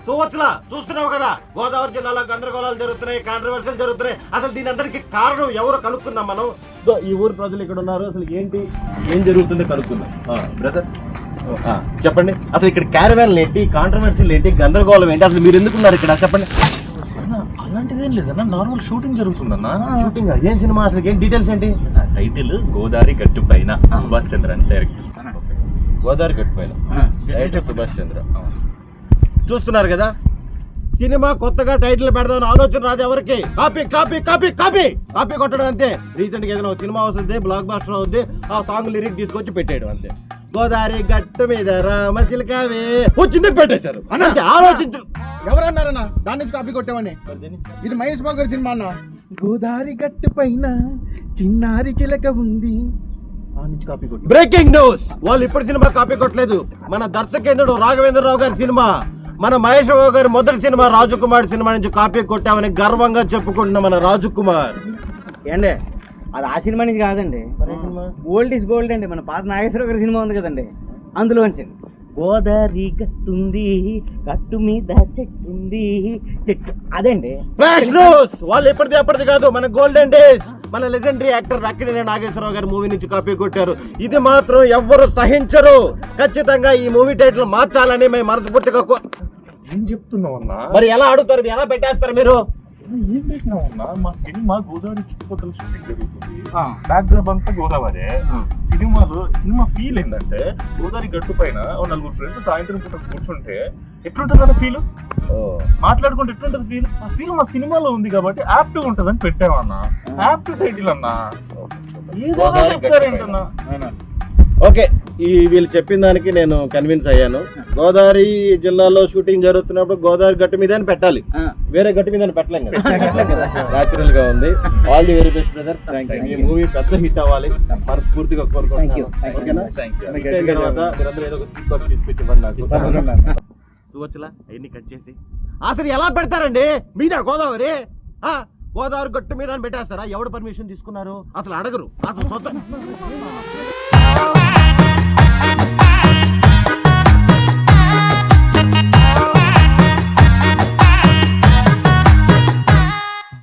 సువత్సలా చూస్తున్నావు కదా, గోదావరి జిల్లాలో గందరగోళాలు జరుగుతున్నాయి, కాంట్రవర్సీలు జరుగుతున్నాయి. అసలు దీని అందరికి కారణం ఎవరు కనుక్కున్నాం మనం. సో ఈ ఊరు ప్రజలు ఇక్కడ ఉన్నారు, అసలు ఏం జరుగుతుందో కనుక్కుందాం. బ్రదర్ చెప్పండి, అసలు ఇక్కడ క్యారవాన్లు ఏంటి, కాంట్రవర్సీలు ఏంటి, గందరగోళం ఏంటి, అసలు మీరు ఎందుకున్నారు ఇక్కడ చెప్పండి. అలాంటిదేం లేదన్నా, నార్మల్ షూటింగ్ జరుగుతుందన్నా. షూటింగ్ ఏం సినిమా, అసలు ఏం డీటెయిల్స్ ఏంటి? టైటిల్ గోదావరి గట్టు పైన, సుభాష్ చంద్ర అని డైరెక్ట్. గోదావరి గట్టు పైన డైరెక్టర్ సుభాష్ చంద్ర. చూస్తున్నారు కదా, సినిమా కొత్తగా టైటిల్ పెడదామని ఆలోచన రాదు ఎవరికి. Copy copy copy copy copy కొట్టడం అంతే. రీసెంట్ గా ఏదైనా సినిమా వస్తుంది, బ్లాక్ బాస్టర్ అవుద్ది, ఆ సాంగ్ లిరిక్ తీసుకొచ్చి పెట్టేయడం అంతే. గోదావరి గట్టు మీద రామ చిలకావే వచ్చింది పెట్టేశారు అంటే ఆలోచించు. ఎవరన్నారన్నా దాని నుంచి కాపీ కొట్టామని? ఇది మహేష్ బాబు గారి సినిమా అన్న. గోదావరి గట్టు పైన చిన్నారి చిలక ఉంది, ఆ నుంచి కాపీ కొట్టి. బ్రేకింగ్ న్యూస్, వాళ్ళు ఇప్పుడు సినిమా కాపీ కొట్టలేదు. మన దర్శకేంద్రుడు రాఘవేంద్రరావు గారి సినిమా, మన మహేష్ బాబు గారి మొదటి సినిమా రాజకుమార్ సినిమా నుంచి కాపీ కొట్టామని గర్వంగా చెప్పుకుంటున్న మన రాజకుమార్. ఏండి అది ఆ సినిమా నుంచి కాదండి, ఓల్డ్ ఈజ్ గోల్డ్ అండి. మన పాత నాగేశ్వరరావు గారి సినిమా ఉంది కదండి, అందులోంచి గోదావరి గట్టుంది, గట్టు మీద చెట్టుంది, చెట్టు అదండి. ఫ్లాష్ న్యూస్, వాళ్ళు ఎప్పటిది కాదు, మన గోల్డెన్ డేస్, మన లెజెండరీ యాక్టర్ అక్కినేని నాగేశ్వరరావు గారి మూవీ నుంచి కాపీ కొట్టారు. ఇది మాత్రం ఎవ్వరు సహించరు. ఖచ్చితంగా ఈ మూవీ టైటిల్ మార్చాలని మేము మనస్ఫూర్తిగా ఏం చెప్తున్నావు అన్నా? మరి ఎలా అడుగుతారు, ఎలా పెట్టేస్తారు మీరు? ఏం పెట్టినావు అన్నా? మా సినిమా గోదావరి చుట్టుపక్కల షూటింగ్ జరుగుతుంది, బ్యాక్గ్రౌండ్ అంతా గోదావరి. సినిమా ఫీల్ ఏంటంటే గోదావరి గట్టు పైన నలుగురు ఫ్రెండ్స్ సాయంత్రం పూట కూర్చుంటే ఎట్లుంటది అన్న ఫీల్, మాట్లాడుకుంటే ఎట్లుంటది ఫీల్, ఆ ఫీల్ మా సినిమాలో ఉంది కాబట్టి యాప్ట్ గా ఉంటది అని పెట్టామన్నా. యాప్ట్ టైటిల్ అన్నా, ఏదో చెప్తారేంటన్నా. ఓకే, ఈ వీళ్ళు చెప్పిన దానికి నేను కన్విన్స్ అయ్యాను. గోదావరి జిల్లాలో షూటింగ్ జరుగుతున్నప్పుడు గోదావరి గట్టు మీద పెట్టాలి, వేరే గట్టు మీద పెట్టలేం కదా. న్యాచురల్ గా ఉంది. All the very best brother. ఈ మూవీ పెద్ద హిట్ అవ్వాలి మనస్ఫూర్తిగా కోరుకుంటున్నాను. చూవచ్చులా అవన్నీ కట్ చేసి అసలు ఎలా పెడతారండి మీద గోదావరి? గోదావరి గట్టు మీద పెట్టేస్తారా? ఎవడు పర్మిషన్ తీసుకున్నారు? అసలు అడగరు అసలు.